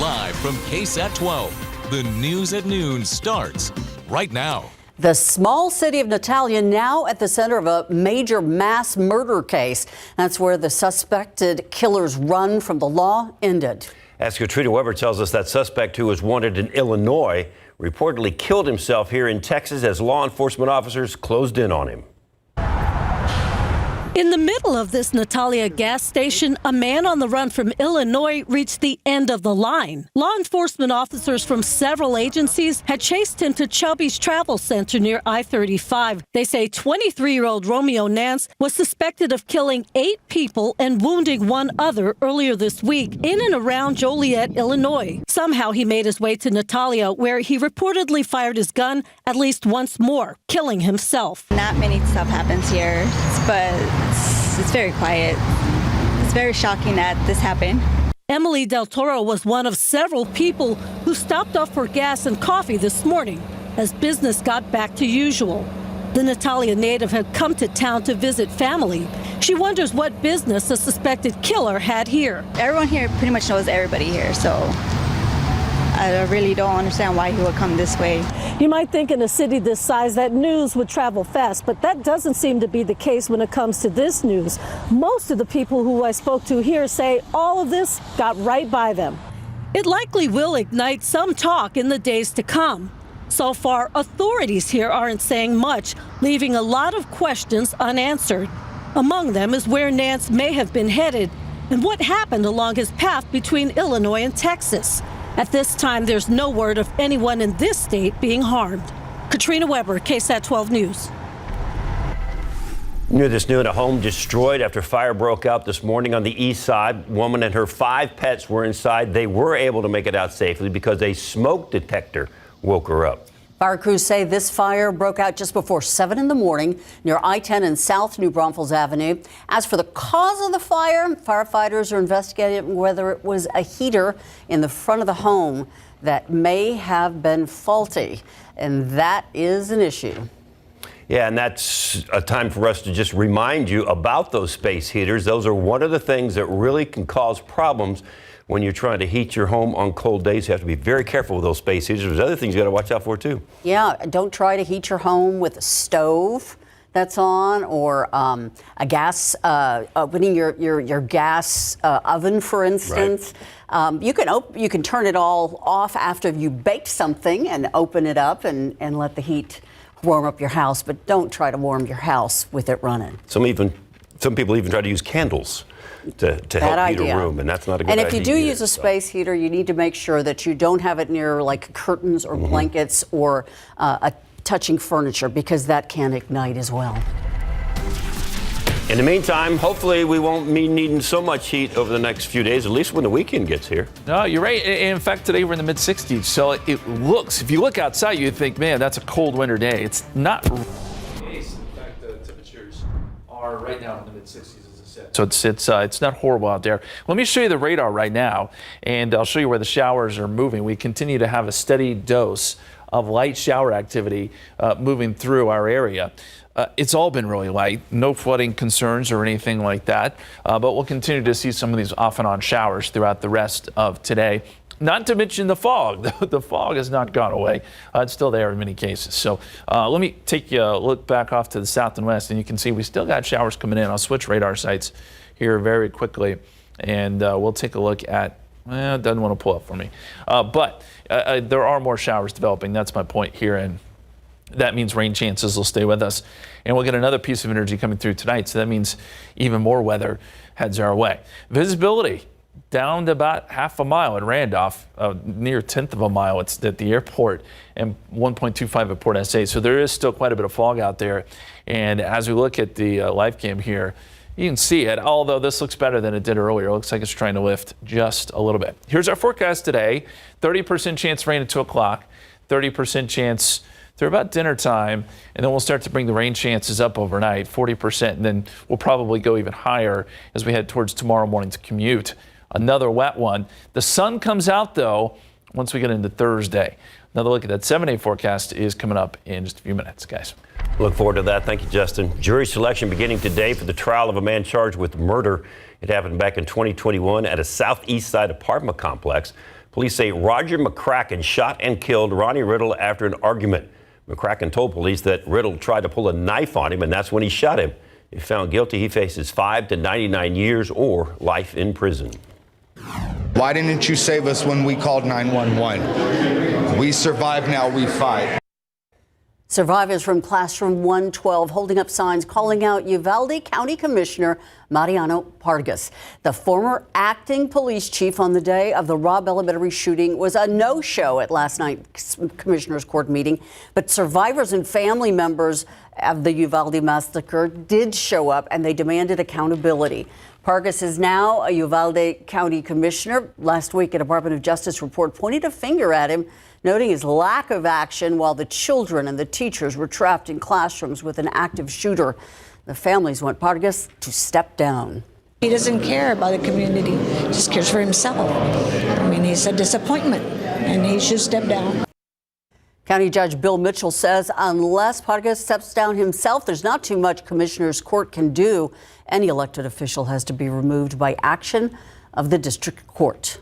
Live from KSAT 12, the news at noon starts right now. The small city of Natalia now at the center of a major mass murder case. That's where the suspected killer's run from the law ended. As Katrina Weber tells us, that suspect who was wanted in Illinois reportedly killed himself here in Texas as law enforcement officers closed in on him. In the middle of this Natalia gas station, a man on the run from Illinois reached the end of the line. Law enforcement officers from several agencies had chased him to Chubby's Travel Center near I-35. They say 23-year-old Romeo Nance was suspected of killing 8 people and wounding 1 other earlier this week in and around Joliet, Illinois. Somehow he made his way to Natalia, where he reportedly fired his gun at least once more, killing himself. Not many stuff happens here, but it's very quiet. It's very shocking that this happened. Emily Del Toro was one of several people who stopped off for gas and coffee this morning as business got back to usual. The Natalia native had come to town to visit family. She wonders what business the suspected killer had here. Everyone here pretty much knows everybody here, so I really don't understand why he would come this way. You might think in a city this size that news would travel fast, but that doesn't seem to be the case when it comes to this news. Most of the people who I spoke to here say all of this got right by them. It likely will ignite some talk in the days to come. So far, authorities here aren't saying much, leaving a lot of questions unanswered. Among them is where Nance may have been headed and what happened along his path between Illinois and Texas. At this time, there's no word of anyone in this state being harmed. Katrina Weber, KSAT 12 News. Near this noon, a home destroyed after fire broke out this morning on the east side. Woman and her 5 pets were inside. They were able to make it out safely because a smoke detector woke her up. Fire crews say this fire broke out just before 7 in the morning near I-10 and South New Braunfels Avenue. As for the cause of the fire, firefighters are investigating whether it was a heater in the front of the home that may have been faulty, and that is an issue. Yeah, and that's a time for us to just remind you about those space heaters. Those are one of the things that really can cause problems when you're trying to heat your home on cold days. You have to be very careful with those space heaters. There's other things you got to watch out for, too. Yeah, don't try to heat your home with a stove that's on or a gas, opening your gas oven, for instance. Right. You can turn it all off after you baked something and open it up and let the heat warm up your house, but don't try to warm your house with it running. Some people even try to use candles to help heat a room, and that's not a good idea. And if you do use a space heater, you need to make sure that you don't have it near like curtains or blankets or touching furniture, because that can ignite as well. In the meantime, hopefully we won't be needing so much heat over the next few days, at least when the weekend gets here. No, you're right. In fact, today we're in the mid-60s, so it looks, if you look outside, you'd think, man, that's a cold winter day. It's not. In fact, the temperatures are right now in the mid-60s. So it's not horrible out there. Let me show you the radar right now, and I'll show you where the showers are moving. We continue to have a steady dose of light shower activity moving through our area. It's all been really light, no flooding concerns or anything like that, but we'll continue to see some of these off and on showers throughout the rest of today. Not to mention the fog. The fog has not gone away. It's still there in many cases. So let me take you a look back off to the south and west, and you can see we still got showers coming in. I'll switch radar sites here very quickly, and we'll take a look at, it doesn't want to pull up for me. But there are more showers developing. That's my point here, and that means rain chances will stay with us. And we'll get another piece of energy coming through tonight, so that means even more weather heads our way. Visibility down to about half a mile at Randolph, near 1/10 of a mile at the airport, and 1.25 at Port SA. So there is still quite a bit of fog out there. And as we look at the live cam here, you can see it, although this looks better than it did earlier. It looks like it's trying to lift just a little bit. Here's our forecast today. 30% chance of rain at 2 o'clock, 30% chance through about dinner time, and then we'll start to bring the rain chances up overnight, 40%, and then we'll probably go even higher as we head towards tomorrow morning's commute. Another wet one. The sun comes out, though, once we get into Thursday. Another look at that 7-day forecast is coming up in just a few minutes, guys. Look forward to that. Thank you, Justin. Jury selection beginning today for the trial of a man charged with murder. It happened back in 2021 at a southeast side apartment complex. Police say Roger McCracken shot and killed Ronnie Riddle after an argument. McCracken told police that Riddle tried to pull a knife on him, and that's when he shot him. If found guilty, he faces 5 to 99 years or life in prison. Why didn't you save us when we called 911? We survived, now we fight. Survivors from Classroom 112 holding up signs calling out Uvalde County Commissioner Mariano Pargas. The former acting police chief on the day of the Robb Elementary shooting was a no-show at last night's Commissioner's Court meeting, but survivors and family members of the Uvalde massacre did show up and they demanded accountability. Pargas is now a Uvalde County Commissioner. Last week, a Department of Justice report pointed a finger at him, noting his lack of action while the children and the teachers were trapped in classrooms with an active shooter. The families want Pargas to step down. He doesn't care about the community, he just cares for himself. I mean, he's a disappointment, and he should step down. County Judge Bill Mitchell says unless Pargas steps down himself, there's not too much Commissioner's Court can do. Any elected official has to be removed by action of the district court.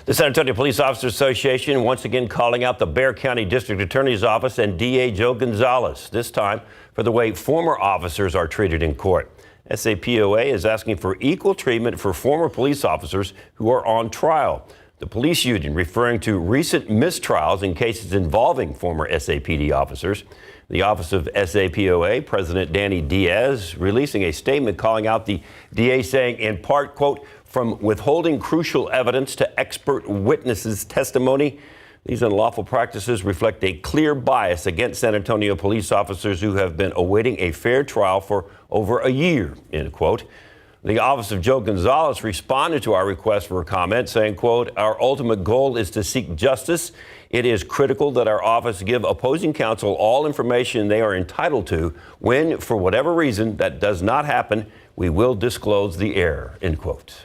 The San Antonio Police Officers Association once again calling out the Bexar County District Attorney's Office and DA Joe Gonzalez, this time for the way former officers are treated in court. SAPOA is asking for equal treatment for former police officers who are on trial. The police union referring to recent mistrials in cases involving former SAPD officers. The Office of SAPOA President Danny Diaz releasing a statement calling out the DA, saying in part, quote, from withholding crucial evidence to expert witnesses' testimony, these unlawful practices reflect a clear bias against San Antonio police officers who have been awaiting a fair trial for over a year, end quote. The Office of Joe Gonzalez responded to our request for a comment, saying, quote, our ultimate goal is to seek justice. It is critical that our office give opposing counsel all information they are entitled to. When, for whatever reason, that does not happen, we will disclose the error, end quote.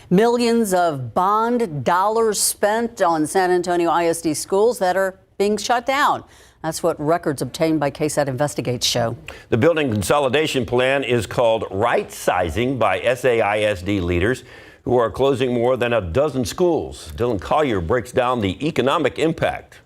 Millions of bond dollars spent on San Antonio ISD schools that are being shut down. That's what records obtained by KSAT Investigates show. The building consolidation plan is called right-sizing by SAISD leaders who are closing more than a dozen schools. Dylan Collier breaks down the economic impact.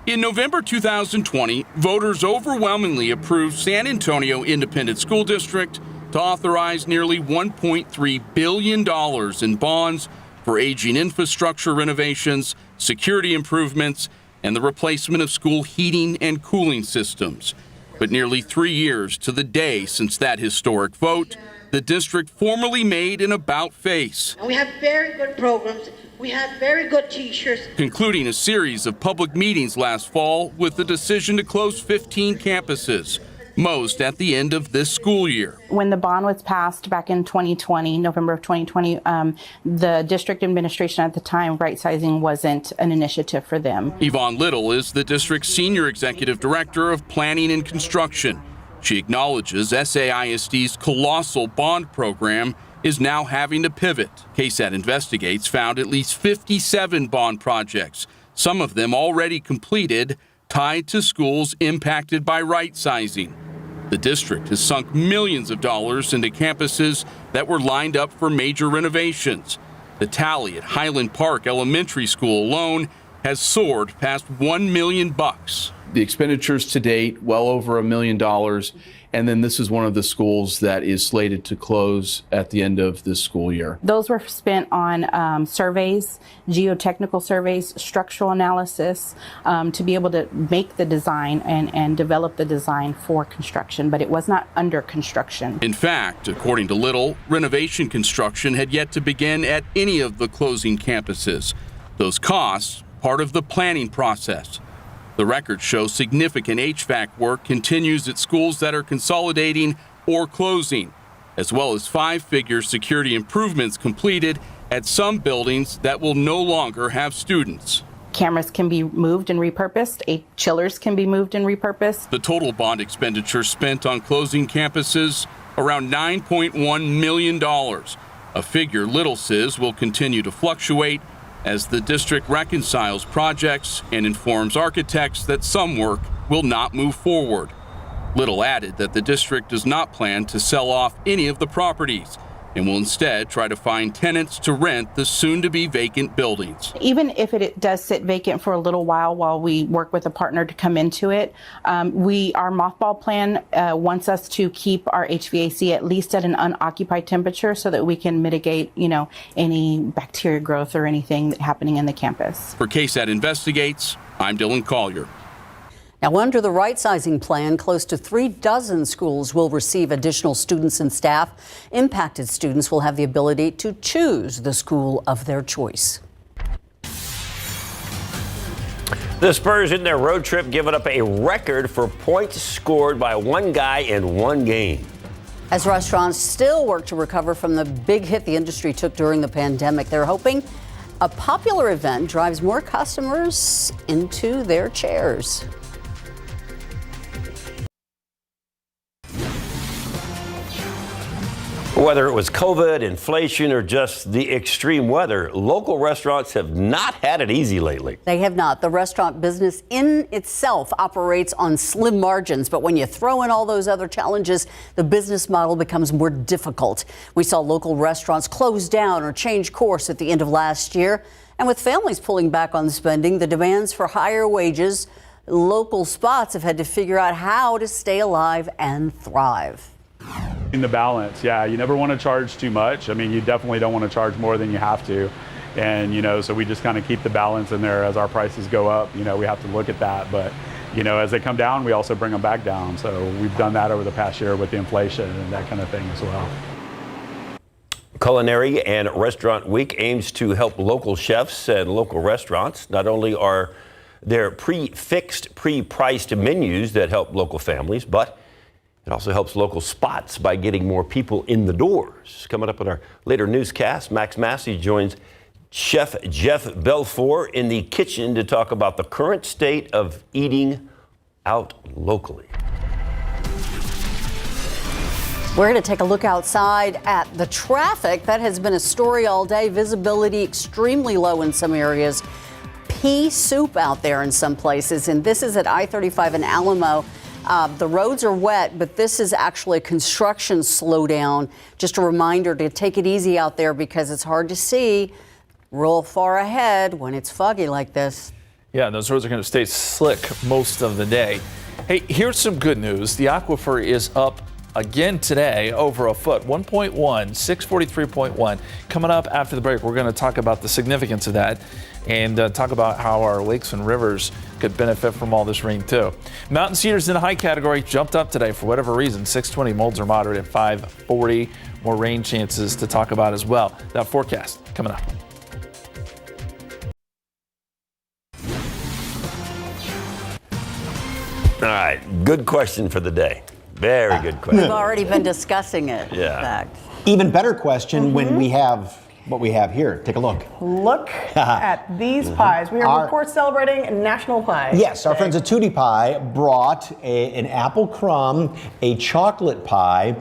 In November 2020, voters overwhelmingly approved San Antonio Independent School District to authorize nearly $1.3 billion in bonds for aging infrastructure renovations, security improvements, and the replacement of school heating and cooling systems. But nearly 3 years to the day since that historic vote, the district formally made an about-face. We have very good programs. We have very good teachers. Concluding a series of public meetings last fall with the decision to close 15 campuses, most at the end of this school year. When the bond was passed back in 2020, November of 2020, the district administration at the time, right-sizing wasn't an initiative for them. Yvonne Little is the district's senior executive director of planning and construction. She acknowledges SAISD's colossal bond program is now having to pivot. KSAT Investigates found at least 57 bond projects, some of them already completed, tied to schools impacted by right-sizing. The district has sunk millions of dollars into campuses that were lined up for major renovations. The tally at Highland Park Elementary School alone has soared past $1 million. The expenditures to date, well over $1 million. And then this is one of the schools that is slated to close at the end of this school year. Those were spent on surveys, geotechnical surveys, structural analysis, to be able to make the design and develop the design for construction, but it was not under construction. In fact, according to Little, renovation construction had yet to begin at any of the closing campuses. Those costs, part of the planning process. The records show significant HVAC work continues at schools that are consolidating or closing, as well as 5-figure security improvements completed at some buildings that will no longer have students. Cameras can be moved and repurposed. Chillers can be moved and repurposed. The total bond expenditure spent on closing campuses, around $9.1 million, a figure Little says will continue to fluctuate as the district reconciles projects and informs architects that some work will not move forward. Little added that the district does not plan to sell off any of the properties. and will instead try to find tenants to rent the soon-to-be vacant buildings. Even if it does sit vacant for a little while we work with a partner to come into it, our mothball plan wants us to keep our HVAC at least at an unoccupied temperature so that we can mitigate, any bacteria growth or anything happening in the campus. For KSAT Investigates, I'm Dylan Collier. Now, under the right-sizing plan, close to 36 schools will receive additional students and staff. Impacted students will have the ability to choose the school of their choice. The Spurs in their road trip giving up a record for points scored by one guy in one game. As restaurants still work to recover from the big hit the industry took during the pandemic, they're hoping a popular event drives more customers into their chairs. Whether it was COVID, inflation, or just the extreme weather, local restaurants have not had it easy lately. They have not. The restaurant business in itself operates on slim margins, but when you throw in all those other challenges, the business model becomes more difficult. We saw local restaurants close down or change course at the end of last year. And with families pulling back on spending, the demands for higher wages, local spots have had to figure out how to stay alive and thrive. In the balance, yeah, you never want to charge too much. I mean, you definitely don't want to charge more than you have to. And, so we just kind of keep the balance in there as our prices go up. We have to look at that. But, as they come down, we also bring them back down. So we've done that over the past year with the inflation and that kind of thing as well. Culinary and Restaurant Week aims to help local chefs and local restaurants. Not only are there pre-fixed, pre-priced menus that help local families, but it also helps local spots by getting more people in the doors. Coming up in our later newscast, Max Massey joins Chef Jeff Belfour in the kitchen to talk about the current state of eating out locally. We're going to take a look outside at the traffic. That has been a story all day. Visibility extremely low in some areas. Pea soup out there in some places. And this is at I-35 in Alamo. The roads are wet, but this is actually a construction slowdown. Just a reminder to take it easy out there because it's hard to see real far ahead when it's foggy like this. Yeah, those roads are going to stay slick most of the day. Hey, here's some good news. The Aquifer is up again today over a foot, 1.1, 643.1. Coming up after the break, we're going to talk about the significance of that and talk about how our lakes and rivers could benefit from all this rain too. Mountain cedars in the high category jumped up today for whatever reason. 620, molds are moderate at 540. More rain chances to talk about as well. That forecast coming up. All right, good question for the day. Very good question. We've already been discussing it, Yeah. in fact. Even better question when we have what we have here. Take a look. Look at these pies. We are, of course, celebrating National Pie. Yes, our friends at Tootie Pie brought an apple crumb, a chocolate pie.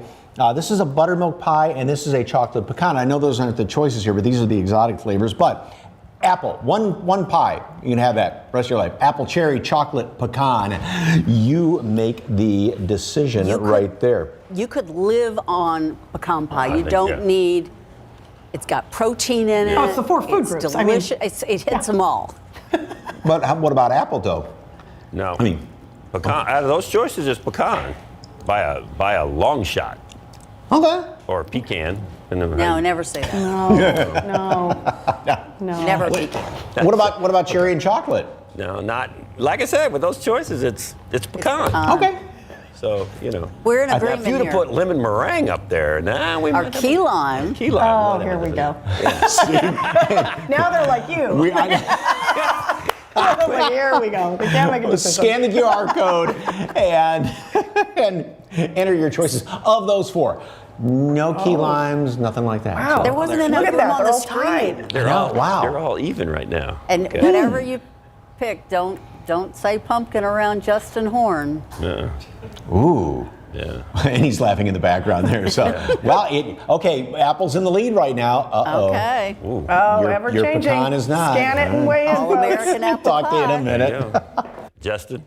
This is a buttermilk pie, and this is a chocolate pecan. I know those aren't the choices here, but these are the exotic flavors. But apple, one pie, you can have that rest of your life. Apple, cherry, chocolate, pecan. You make the decision right there. You could live on pecan pie. You don't need. It's got protein in it. Oh, it's the four food groups. It's delicious. It hits them all. But what about apple, though? No. I mean, pecan. Out of those choices, it's pecan by a long shot. Okay. Or pecan. No, never say that. No. Never pecan. What about cherry and chocolate? No, not. Like I said, with those choices, it's pecan. Okay. So, We're in agreement if you'd have here. put lemon meringue up there, we Our might key lime. Key lime. Oh, here we go. Now they're like you. Here we go. We can't make a decision. Scan the QR code and enter your choices. Of those four, no key limes, nothing like that. Wow. There wasn't enough room on the tied. street. They're all even right now. And whatever you pick, don't say pumpkin around Justin Horn. Yeah. Ooh. Yeah. And he's laughing in the background there. So, okay, Apple's in the lead right now. Uh-oh. Okay. Ooh. Oh, Your ever-changing. pecan is not. Scan it and weigh in, All folks. American apple Talk to you in a pie. minute. Justin,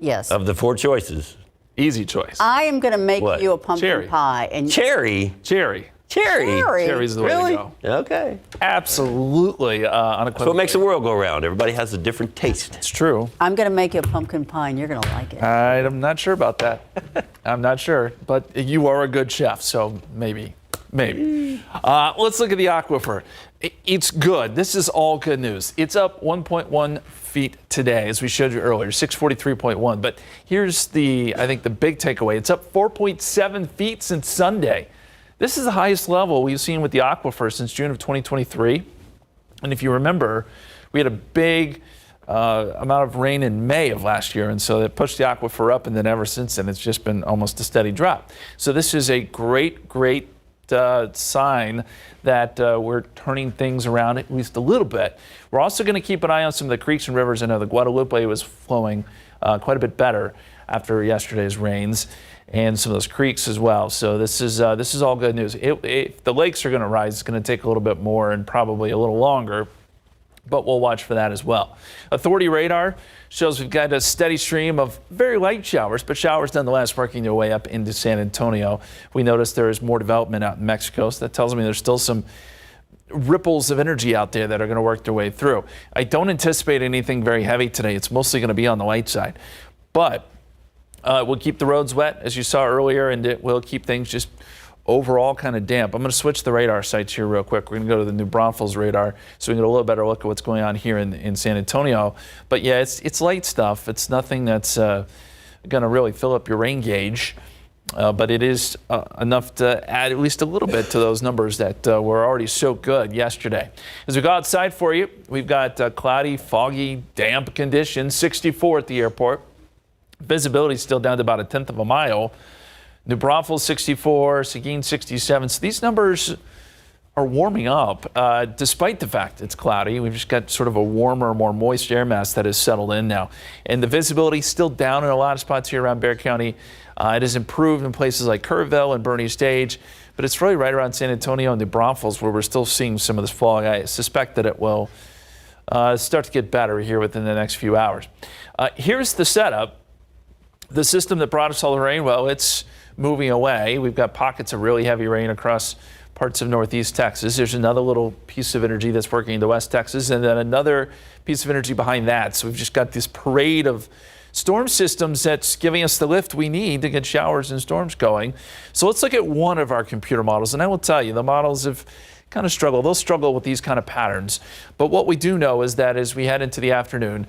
Yes. of the four choices, Easy choice. I am going to make What? you a pumpkin Cherry. pie. And cherry. Cherry. Cherry's the way Really? to go. Okay. Absolutely unequivocally. That's what makes the world go round. Everybody has a different taste. It's true. I'm going to make you a pumpkin pie, and you're going to like it. I'm not sure about that. I'm not sure, but you are a good chef, so maybe. Let's look at the Aquifer. It's good. This is all good news. It's up 1.1 feet today, as we showed you earlier, 643.1. But here's I think the big takeaway. It's up 4.7 feet since Sunday. This is the highest level we've seen with the Aquifer since June of 2023. And if you remember, we had a big amount of rain in May of last year, and so that pushed the Aquifer up, and then ever since then, it's just been almost a steady drop. So this is a great sign that we're turning things around at least a little bit. We're also going to keep an eye on some of the creeks and rivers. I know the Guadalupe was flowing quite a bit better after yesterday's rains, and some of those creeks as well. So this is all good news. If the lakes are going to rise, it's going to take a little bit more and probably a little longer, but we'll watch for that as well. Authority radar shows we've got a steady stream of very light showers, but showers nonetheless working their way up into San Antonio. We noticed there is more development out in Mexico, so that tells me there's still some ripples of energy out there that are going to work their way through. I don't anticipate anything very heavy today. It's mostly going to be on the light side, but we'll keep the roads wet, as you saw earlier, and it will keep things just overall kind of damp. I'm going to switch the radar sites here real quick. We're going to go to the New Braunfels radar so we can get a little better look at what's going on here in San Antonio. But yeah, it's light stuff. It's nothing that's going to really fill up your rain gauge, but it is enough to add at least a little bit to those numbers that were already so good yesterday. As we go outside for you, we've got cloudy, foggy, damp conditions, 64 at the airport. Visibility is still down to about 1/10 of a mile. New Braunfels 64, Seguin 67. So these numbers are warming up despite the fact it's cloudy. We've just got sort of a warmer, more moist air mass that has settled in now. And the visibility is still down in a lot of spots here around Bexar County. It has improved in places like Kerrville and Bernie Stage, but it's really right around San Antonio and New Braunfels where we're still seeing some of this fog. I suspect that it will start to get better here within the next few hours. Here's the setup. The system that brought us all the rain, well, it's moving away. We've got pockets of really heavy rain across parts of northeast Texas. There's another little piece of energy that's working into west Texas, and then another piece of energy behind that. So we've just got this parade of storm systems that's giving us the lift we need to get showers and storms going. So let's look at one of our computer models, and I will tell you, the models have kind of struggled. They'll struggle with these kind of patterns. But what we do know is that as we head into the afternoon,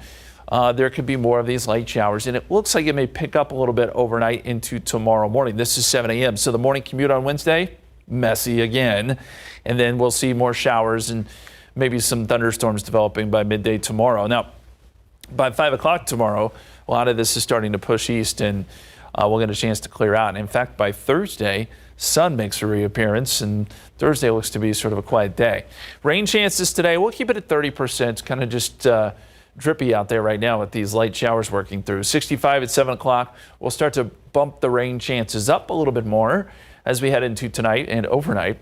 there could be more of these light showers, and it looks like it may pick up a little bit overnight into tomorrow morning. This is 7 a.m. So the morning commute on Wednesday, messy again, and then we'll see more showers and maybe some thunderstorms developing by midday tomorrow. Now, by 5 o'clock tomorrow, a lot of this is starting to push east, and we'll get a chance to clear out. And in fact, by Thursday, sun makes a reappearance, and Thursday looks to be sort of a quiet day. Rain chances today, we'll keep it at 30%, kind of just drippy out there right now with these light showers working through. 65 at 7 o'clock. We'll start to bump the rain chances up a little bit more as we head into tonight and overnight.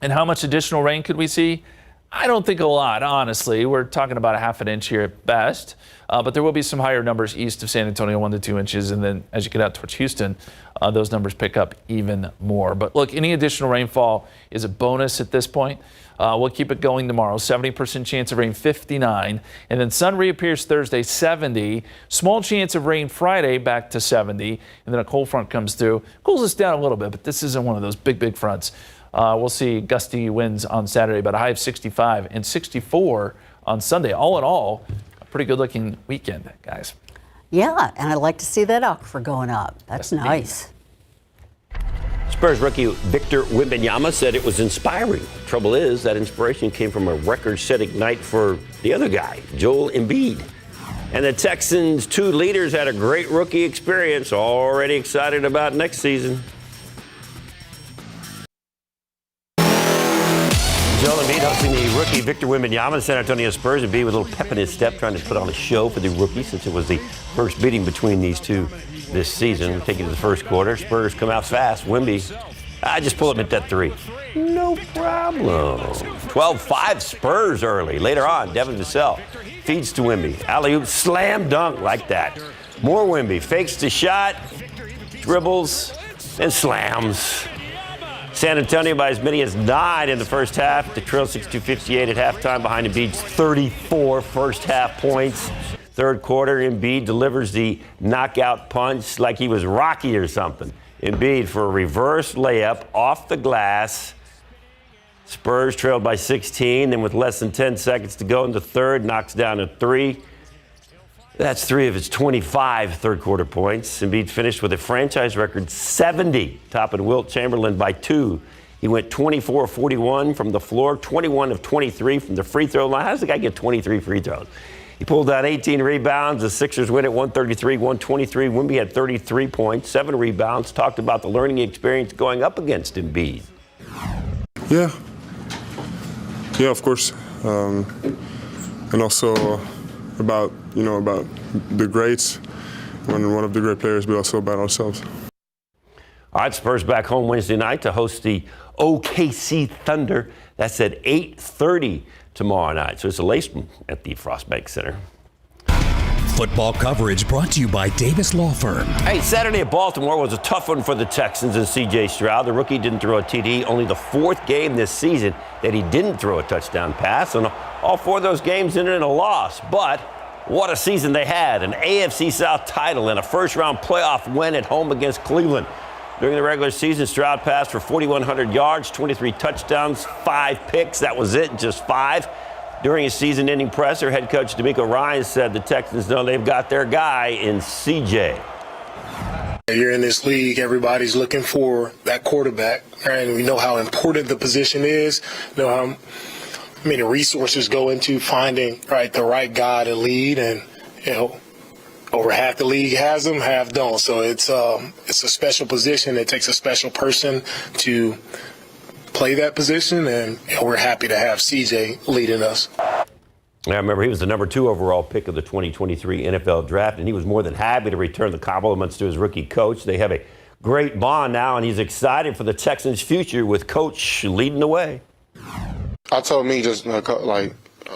And how much additional rain could we see? I don't think a lot, honestly. We're talking about a half an inch here at best. But there will be some higher numbers east of San Antonio, 1 to 2 inches. And then as you get out towards Houston, those numbers pick up even more. But look, any additional rainfall is a bonus at this point. We'll keep it going tomorrow. 70% chance of rain, 59. And then sun reappears Thursday, 70. Small chance of rain Friday, back to 70. And then a cold front comes through. Cools us down a little bit, but this isn't one of those big fronts. We'll see gusty winds on Saturday, but a high of 65 and 64 on Sunday. All in all, a pretty good looking weekend, guys. Yeah, and I'd like to see that Aquifer going up. That's nice. Spurs rookie Victor Wembanyama said it was inspiring. Trouble is, that inspiration came from a record-setting night for the other guy, Joel Embiid. And the Texans' 2 leaders had a great rookie experience, already excited about next season. Joel Embiid hosting the rookie Victor Wembanyama, the San Antonio Spurs. Embiid with a little pep in his step, trying to put on a show for the rookie since it was the first meeting between these two this season. Taking to the first quarter, Spurs come out fast. Wemby, I just pull him at that 3. No problem. 12-5 Spurs early. Later on, Devin Vassell feeds to Wemby. Alley-oop, slam dunk like that. More Wemby, fakes the shot, dribbles, and slams. San Antonio by as many as 9 in the first half. The trail 62-58 at halftime behind Embiid's 34 first half points. Third quarter, Embiid delivers the knockout punch like he was Rocky or something. Embiid for a reverse layup off the glass. Spurs trailed by 16, and with less than 10 seconds to go in the third, knocks down a 3. That's 3 of his 25 third-quarter points. Embiid finished with a franchise record 70, topping Wilt Chamberlain by 2. He went 24 of 41 from the floor, 21 of 23 from the free throw line. How does the guy get 23 free throws? He pulled down 18 rebounds. The Sixers win at 133-123. Wemby had 33 points, 7 rebounds. Talked about the learning experience going up against Embiid. Yeah, of course. And also about the greats, when one of the great players, but also about ourselves. All right, Spurs back home Wednesday night to host the OKC Thunder. That's at 8:30 tomorrow night. So it's a late one at the Frostbank Center. Football coverage brought to you by Davis Law Firm. Hey, Saturday at Baltimore was a tough one for the Texans and C.J. Stroud. The rookie didn't throw a TD, only the 4th game this season that he didn't throw a touchdown pass, and all 4 of those games ended in a loss. But what a season they had, an AFC South title and a first-round playoff win at home against Cleveland. During the regular season, Stroud passed for 4,100 yards, 23 touchdowns, 5 picks. That was it, just 5. During his season-ending presser, head coach DeMeco Ryans said the Texans know they've got their guy in C.J. You're in this league, everybody's looking for that quarterback, right? And we know how important the position is, know how many resources go into finding the right guy to lead, and over half the league has them, half don't. So it's a special position. It takes a special person to play that position, and we're happy to have CJ leading us. I remember he was the number 2 overall pick of the 2023 NFL draft, and he was more than happy to return the compliments to his rookie coach. They have a great bond now, and he's excited for the Texans' future with Coach leading the way. I told me just like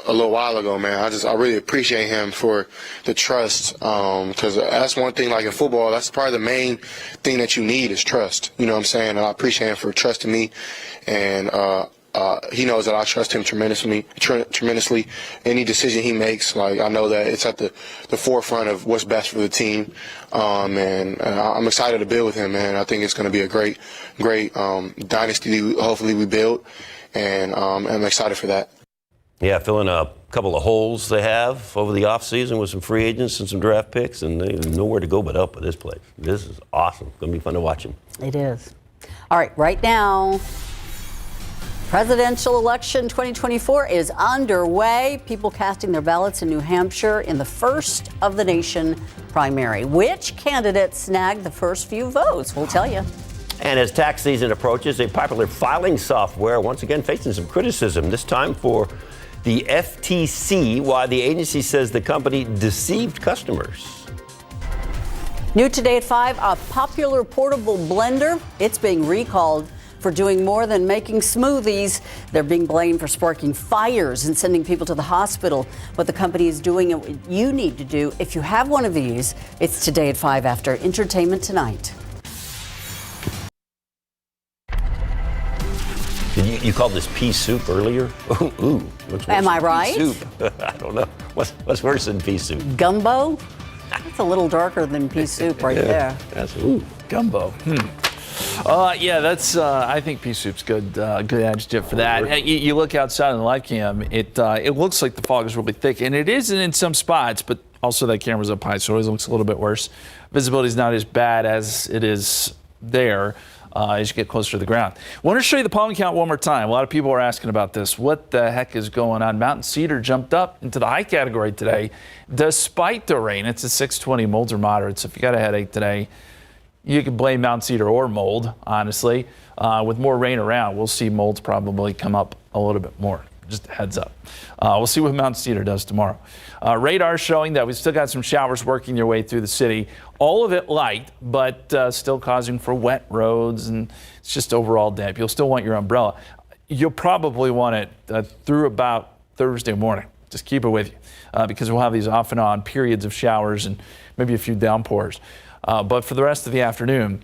a little while ago, man, I really appreciate him for the trust, because that's one thing, like in football, that's probably the main thing that you need is trust. You know what I'm saying? And I appreciate him for trusting me, and he knows that I trust him tremendously. Any decision he makes, like, I know that it's at the forefront of what's best for the team, and I'm excited to build with him, man. I think it's going to be a great dynasty hopefully we build, and I'm excited for that. Yeah, filling a couple of holes they have over the offseason with some free agents and some draft picks, and they have nowhere to go but up with this place. This is awesome. It's going to be fun to watch him. It is. All right, right now, presidential election 2024 is underway. People casting their ballots in New Hampshire in the first of the nation primary. Which candidate snagged the first few votes? We'll tell you. And as tax season approaches, a popular filing software once again facing some criticism, this time for the FTC, why the agency says the company deceived customers. New today at 5, a popular portable blender. It's being recalled for doing more than making smoothies. They're being blamed for sparking fires and sending people to the hospital. What the company is doing and what you need to do if you have one of these, it's today at 5 after Entertainment Tonight. You called this pea soup earlier? Ooh, looks worse. Am I right? Pea soup. I don't know. What's worse than pea soup? Gumbo? That's a little darker than pea soup right there. That's gumbo. Yeah, that's. I think pea soup's good. Good adjective for that. You look outside on the live cam. It looks like the fog is really thick, and it isn't in some spots, but also that camera's up high, so it always looks a little bit worse. Visibility is not as bad as it is there. As you get closer to the ground. I want to show you the pollen count one more time. A lot of people are asking about this. What the heck is going on? Mountain Cedar jumped up into the high category today, despite the rain. It's a 620. Molds are moderate, so if you got a headache today, you can blame Mountain Cedar or mold, honestly. With more rain around, we'll see molds probably come up a little bit more. Just a heads up. We'll see what Mountain Cedar does tomorrow. Radar showing that we've still got some showers working their way through the city. All of it light, but still causing for wet roads, and it's just overall damp. You'll still want your umbrella. You'll probably want it through about Thursday morning. Just keep it with you because we'll have these off and on periods of showers and maybe a few downpours. But for the rest of the afternoon,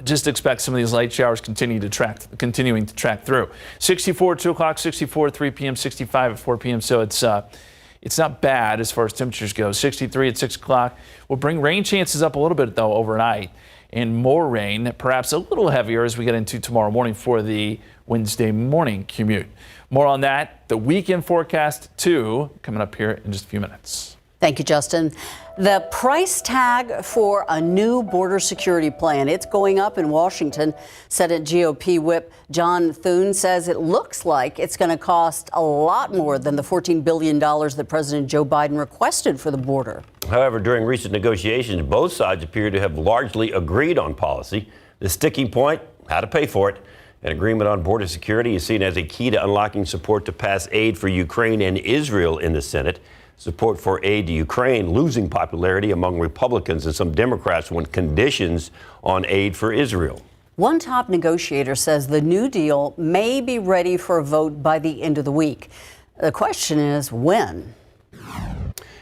Just expect some of these light showers continuing to track through. 64 at 2 o'clock, 64 at 3 p.m., 65 at 4 p.m. So it's not bad as far as temperatures go. 63 at 6 o'clock. We'll bring rain chances up a little bit, though, overnight. And more rain, perhaps a little heavier as we get into tomorrow morning for the Wednesday morning commute. More on that, the weekend forecast, too, coming up here in just a few minutes. Thank you, Justin. The price tag for a new border security plan, it's going up in Washington. Senate GOP whip John Thune says it looks like it's going to cost a lot more than the $14 billion that President Joe Biden requested for the border. However, during recent negotiations, both sides appear to have largely agreed on policy. The sticking point, how to pay for it. An agreement on border security is seen as a key to unlocking support to pass aid for Ukraine and Israel in the Senate. Support for aid to Ukraine losing popularity among Republicans, and some Democrats want conditions on aid for Israel. One top negotiator says the new deal may be ready for a vote by the end of the week. The question is when?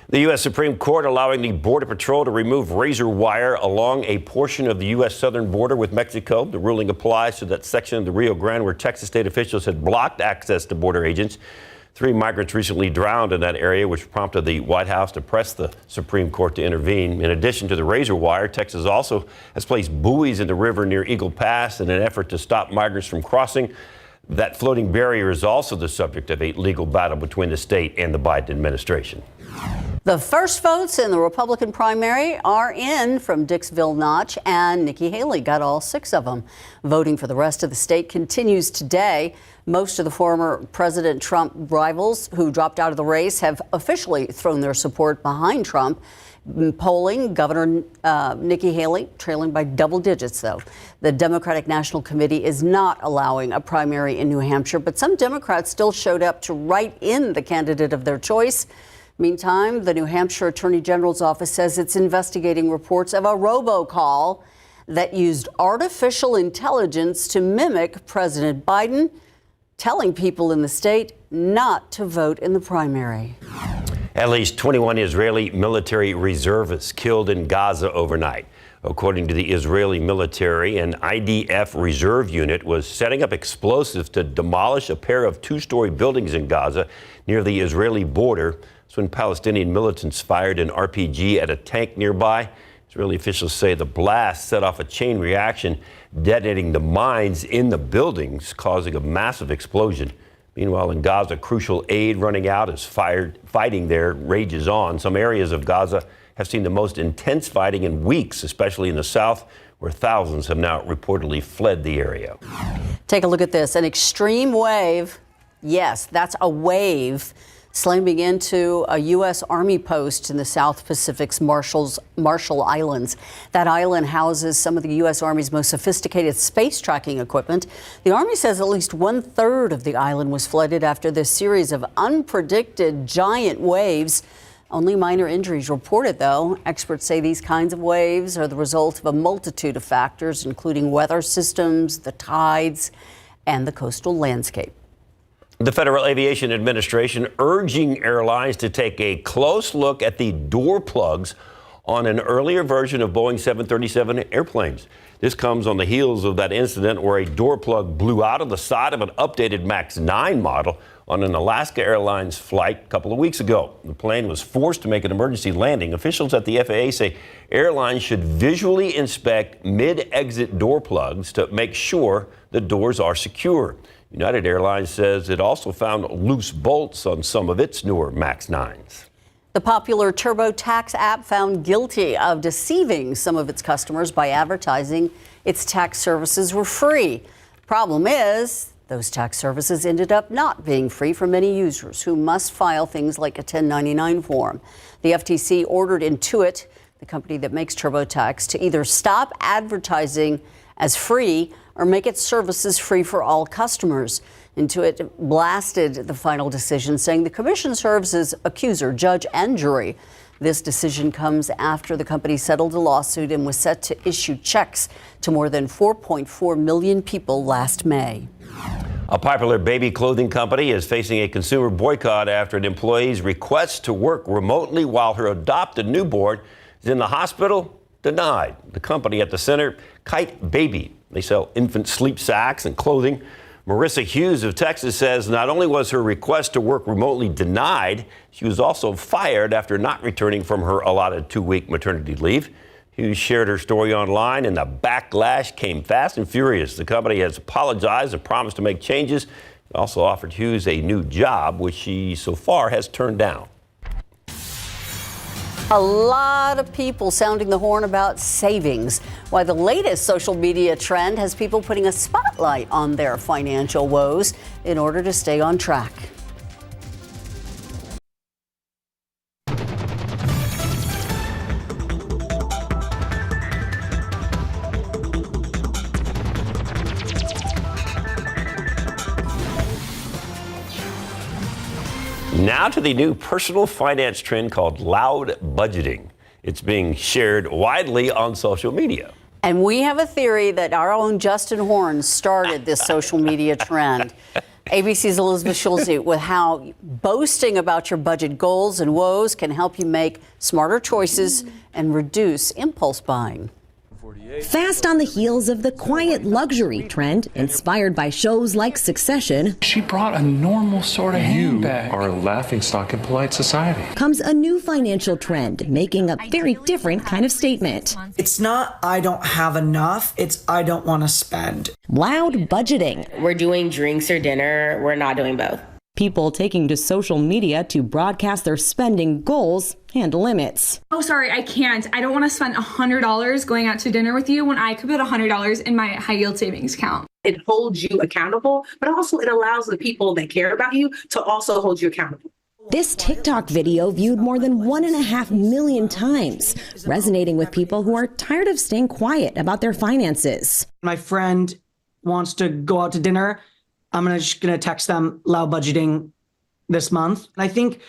The U.S. Supreme Court allowing the Border Patrol to remove razor wire along a portion of the U.S. southern border with Mexico. The ruling applies to that section of the Rio Grande where Texas state officials had blocked access to border agents. 3 migrants recently drowned in that area, which prompted the White House to press the Supreme Court to intervene. In addition to the razor wire, Texas also has placed buoys in the river near Eagle Pass in an effort to stop migrants from crossing. That floating barrier is also the subject of a legal battle between the state and the Biden administration. The first votes in the Republican primary are in from Dixville Notch, and Nikki Haley got all 6 of them. Voting for the rest of the state continues today. Most of the former President Trump rivals who dropped out of the race have officially thrown their support behind Trump. In polling, Governor Nikki Haley trailing by double digits, though. The Democratic National Committee is not allowing a primary in New Hampshire, but some Democrats still showed up to write in the candidate of their choice. Meantime, the New Hampshire Attorney General's office says it's investigating reports of a robocall that used artificial intelligence to mimic President Biden, telling people in the state not to vote in the primary. At least 21 Israeli military reservists killed in Gaza overnight. According to the Israeli military, an IDF reserve unit was setting up explosives to demolish a pair of 2-story buildings in Gaza near the Israeli border. That's when Palestinian militants fired an RPG at a tank nearby. Israeli officials say the blast set off a chain reaction, detonating the mines in the buildings, causing a massive explosion. Meanwhile, in Gaza, crucial aid running out as fighting there rages on. Some areas of Gaza have seen the most intense fighting in weeks, especially in the south, where thousands have now reportedly fled the area. Take a look at this. An extreme wave, yes, that's a wave, slamming into a U.S. Army post in the South Pacific's Marshall Islands. That island houses some of the U.S. Army's most sophisticated space tracking equipment. The Army says at least 1/3 of the island was flooded after this series of unpredicted giant waves. Only minor injuries reported, though. Experts say these kinds of waves are the result of a multitude of factors, including weather systems, the tides, and the coastal landscape. The Federal Aviation Administration urging airlines to take a close look at the door plugs on an earlier version of Boeing 737 airplanes. This comes on the heels of that incident where a door plug blew out of the side of an updated MAX 9 model on an Alaska Airlines flight a couple of weeks ago. The plane was forced to make an emergency landing. Officials at the FAA say airlines should visually inspect mid-exit door plugs to make sure the doors are secure. United Airlines says it also found loose bolts on some of its newer MAX 9s. The popular TurboTax app found guilty of deceiving some of its customers by advertising its tax services were free. Problem is, those tax services ended up not being free for many users who must file things like a 1099 form. The FTC ordered Intuit, the company that makes TurboTax, to either stop advertising as free or make its services free for all customers. Intuit blasted the final decision, saying the commission serves as accuser, judge, and jury. This decision comes after the company settled a lawsuit and was set to issue checks to more than 4.4 million people last May. A popular baby clothing company is facing a consumer boycott after an employee's request to work remotely while her adopted newborn is in the hospital denied. The company at the center Kite Baby. They sell infant sleep sacks and clothing. Marissa Hughes of Texas says not only was her request to work remotely denied, she was also fired after not returning from her allotted 2-week maternity leave. Hughes shared her story online, and the backlash came fast and furious. The company has apologized and promised to make changes. It also offered Hughes a new job, which she so far has turned down. A lot of people sounding the horn about savings. Why the latest social media trend has people putting a spotlight on their financial woes in order to stay on track. Now to the new personal finance trend called loud budgeting. It's being shared widely on social media. And we have a theory that our own Justin Horn started this social media trend. ABC's Elizabeth Schulze with how boasting about your budget goals and woes can help you make smarter choices and reduce impulse buying. Fast on the heels of the quiet luxury trend inspired by shows like Succession, she brought a normal sort of handbag. You are a laughingstock in polite society. Comes a new financial trend making a very different kind of statement. It's not I don't have enough, it's I don't want to spend. Loud budgeting. We're doing drinks or dinner, we're not doing both. People taking to social media to broadcast their spending goals and limits. Oh, sorry, I can't. I don't want to spend $100 going out to dinner with you when I could put $100 in my high yield savings account. It holds you accountable, but also it allows the people that care about you to also hold you accountable. This TikTok video viewed more than 1.5 million times, resonating with people who are tired of staying quiet about their finances. My friend wants to go out to dinner. I'm just going to text them loud budgeting this month. I think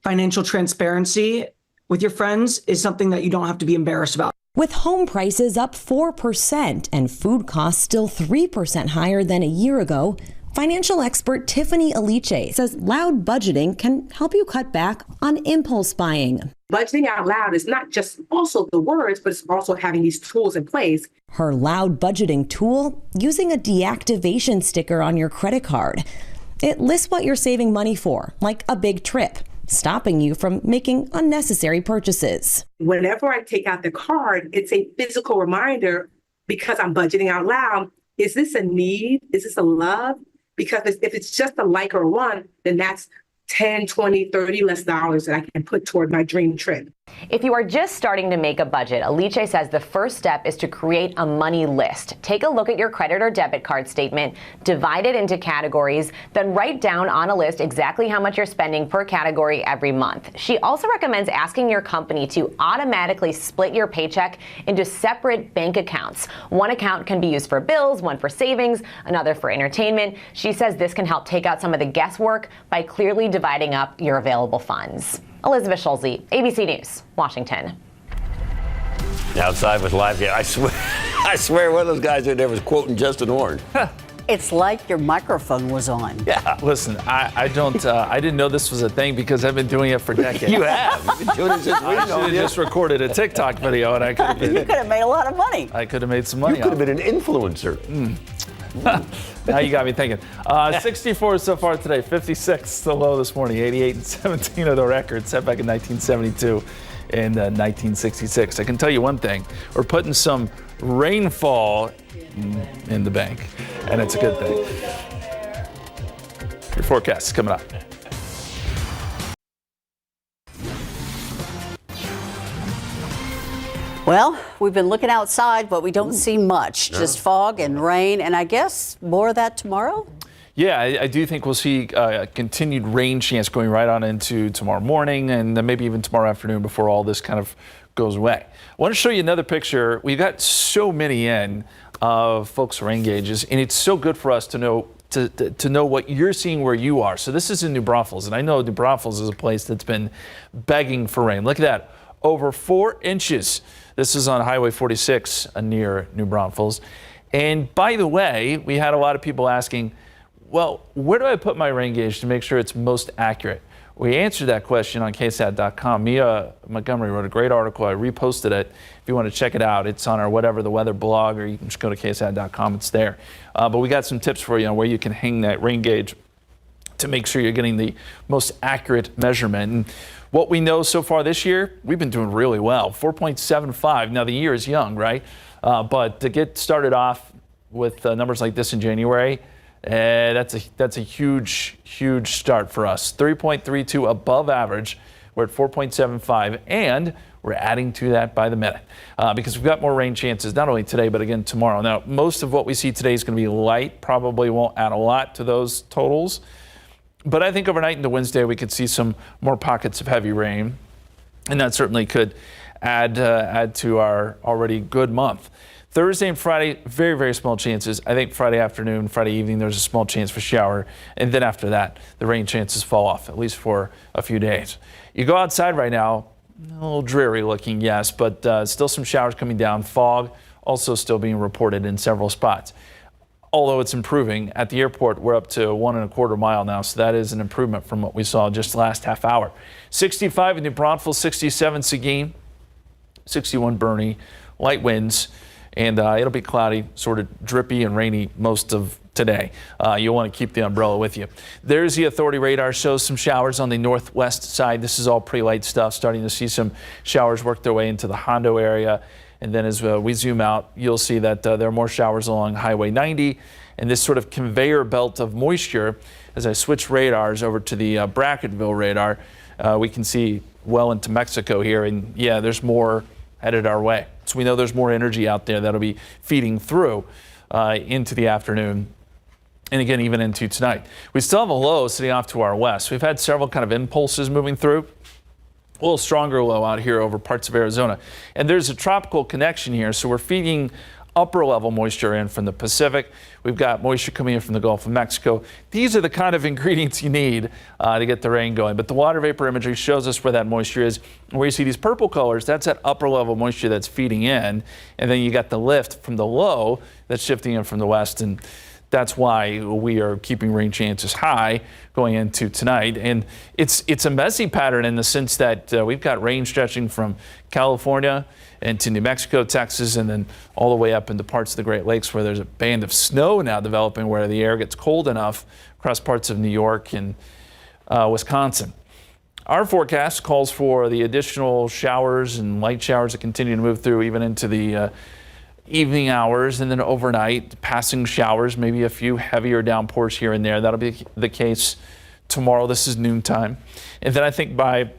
financial transparency with your friends is something that you don't have to be embarrassed about. With home prices up 4% and food costs still 3% higher than a year ago, financial expert Tiffany Aliche says loud budgeting can help you cut back on impulse buying. Budgeting out loud is not just also the words, but it's also having these tools in place. Her loud budgeting tool, using a deactivation sticker on your credit card. It lists what you're saving money for, like a big trip, stopping you from making unnecessary purchases. Whenever I take out the card, it's a physical reminder, because I'm budgeting out loud. Is this a need? Is this a love? Because if it's just a like or a want, then that's 10, 20, 30 less dollars that I can put toward my dream trip. If you are just starting to make a budget, Aliche says the first step is to create a money list. Take a look at your credit or debit card statement, divide it into categories, then write down on a list exactly how much you're spending per category every month. She also recommends asking your company to automatically split your paycheck into separate bank accounts. One account can be used for bills, one for savings, another for entertainment. She says this can help take out some of the guesswork by clearly dividing up your available funds. Elizabeth Schulze, ABC News, Washington. Outside with live game. I swear one of those guys in there was quoting Justin Horn. It's like your microphone was on. Yeah. Listen, I didn't know this was a thing because I've been doing it for decades. You have. You've been doing it since we I should have just recorded a TikTok video and I could have been. You could have made a lot of money. I could have made some money. You could have been an influencer. Now you got me thinking. 64 so far today, 56 the low this morning, 88 and 17 of the records set back in 1972 and 1966. I can tell you one thing, we're putting some rainfall in the bank, and it's a good thing. Your forecast is coming up. Well, we've been looking outside, but we don't see much. No. Just fog and rain, and I guess more of that tomorrow? Yeah, I do think we'll see a continued rain chance going right on into tomorrow morning and then maybe even tomorrow afternoon before all this kind of goes away. I want to show you another picture. We've got so many in of folks' rain gauges, and it's so good for us to know to know what you're seeing where you are. So this is in New Braunfels, and I know New Braunfels is a place that's been begging for rain. Look at that, over 4 inches. This is on Highway 46 near New Braunfels. And by the way, we had a lot of people asking, well, where do I put my rain gauge to make sure it's most accurate? We answered that question on KSAT.com. Mia Montgomery wrote a great article. I reposted it. If you want to check it out, it's on our Whatever the Weather blog, or you can just go to KSAT.com. It's there. But we got some tips for you on where you can hang that rain gauge to make sure you're getting the most accurate measurement. And what we know so far this year, we've been doing really well. 4.75. Now the year is young, right? But to get started off with numbers like this in January, that's a huge start for us. 3.32 above average. We're at 4.75, and we're adding to that by the minute because we've got more rain chances, not only today, but again tomorrow. Now, most of what we see today is going to be light, probably won't add a lot to those totals. But I think overnight into Wednesday, we could see some more pockets of heavy rain, and that certainly could add to our already good month. Thursday and Friday, very, very small chances. I think Friday afternoon, Friday evening, there's a small chance for shower. And then after that, the rain chances fall off, at least for a few days. You go outside right now, a little dreary looking, yes, but still some showers coming down. Fog also still being reported in several spots. Although it's improving. At the airport, we're up to 1.25 miles now, so that is an improvement from what we saw just last half hour. 65 in New Braunfels, 67 Seguin, 61 Bernie, light winds. And it'll be cloudy, sort of drippy and rainy most of today. You'll want to keep the umbrella with you. There's the authority radar, shows some showers on the northwest side. This is all pretty light stuff. Starting to see some showers work their way into the Hondo area. And then as we zoom out, you'll see that there are more showers along Highway 90. And this sort of conveyor belt of moisture, as I switch radars over to the Brackettville radar, we can see well into Mexico here. And yeah, there's more headed our way. So we know there's more energy out there that'll be feeding through into the afternoon and again even into tonight. We still have a low sitting off to our west. We've had several kind of impulses moving through. A little stronger low out here over parts of Arizona. And there's a tropical connection here, so we're feeding upper level moisture in from the Pacific. We've got moisture coming in from the Gulf of Mexico. These are the kind of ingredients you need to get the rain going. But the water vapor imagery shows us where that moisture is. And where you see these purple colors, that's that upper level moisture that's feeding in. And then you got the lift from the low that's shifting in from the west. And that's why we are keeping rain chances high going into tonight. And it's a messy pattern in the sense that we've got rain stretching from California into New Mexico, Texas, and then all the way up into parts of the Great Lakes where there's a band of snow now developing where the air gets cold enough across parts of New York and Wisconsin. Our forecast calls for the additional showers and light showers to continue to move through even into the evening hours, and then overnight passing showers, maybe a few heavier downpours here and there. That'll be the case tomorrow. This is noontime. And then I think by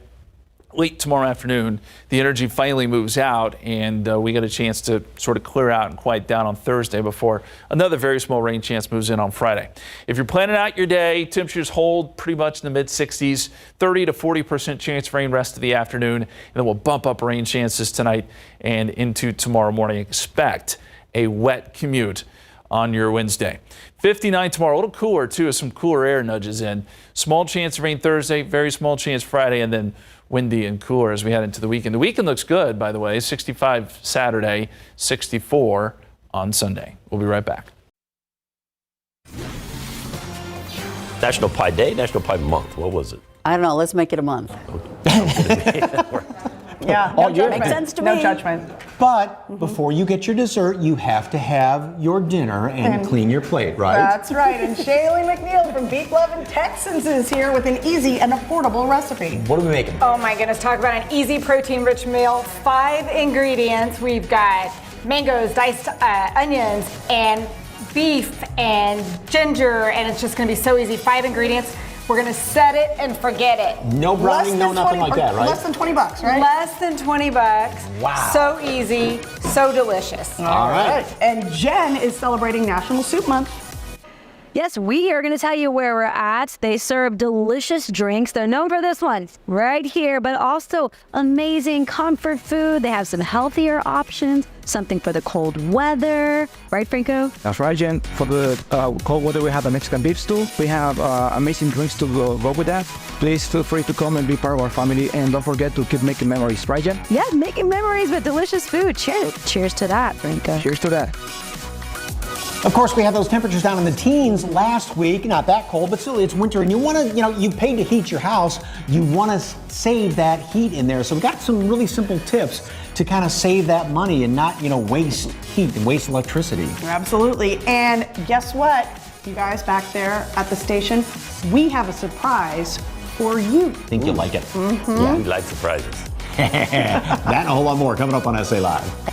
late tomorrow afternoon, the energy finally moves out, and we get a chance to sort of clear out and quiet down on Thursday before another very small rain chance moves in on Friday. If you're planning out your day, temperatures hold pretty much in the mid-60s, 30 to 40% chance of rain rest of the afternoon, and then we'll bump up rain chances tonight and into tomorrow morning. Expect a wet commute on your Wednesday. 59 tomorrow, a little cooler too, as some cooler air nudges in. Small chance of rain Thursday, very small chance Friday, and then windy and cooler as we head into the weekend. The weekend looks good, by the way. 65 Saturday, 64 on Sunday. We'll be right back. National Pie Day, National Pie Month. What was it? I don't know. Let's make it a month. Yeah, Oh, no Makes sense to no me. judgment. But before you get your dessert, you have to have your dinner and clean your plate, right? That's right. And Shaylee McNeil from Beef Lovin' Texans is here with an easy and affordable recipe. What are we making? Oh my goodness, talk about an easy protein-rich meal. 5 ingredients. We've got mangoes, diced onions, and beef and ginger, and it's just gonna be so easy. 5 ingredients. We're gonna set it and forget it. No browning, no nothing like that, right? Less than $20, right? Less than $20. Wow. So easy, so delicious. All right. And Jen is celebrating National Soup Month. Yes, we are going to tell you where we're at. They serve delicious drinks. They're known for this one right here, but also amazing comfort food. They have some healthier options, something for the cold weather. Right, Franco? That's right, Jen. For the cold weather, we have a Mexican beef stew. We have amazing drinks to go with that. Please feel free to come and be part of our family. And don't forget to keep making memories, right, Jen? Yeah, making memories with delicious food. Cheers. Cheers to that, Franco. Cheers to that. Of course, we had those temperatures down in the teens last week. Not that cold, but still, it's winter, and you want to, you paid to heat your house. You want to save that heat in there. So we've got some really simple tips to kind of save that money and not, waste heat and waste electricity. Absolutely. And guess what, you guys back there at the station, we have a surprise for you. Think you'll like it. Yeah, we like surprises. That and a whole lot more coming up on SA Live.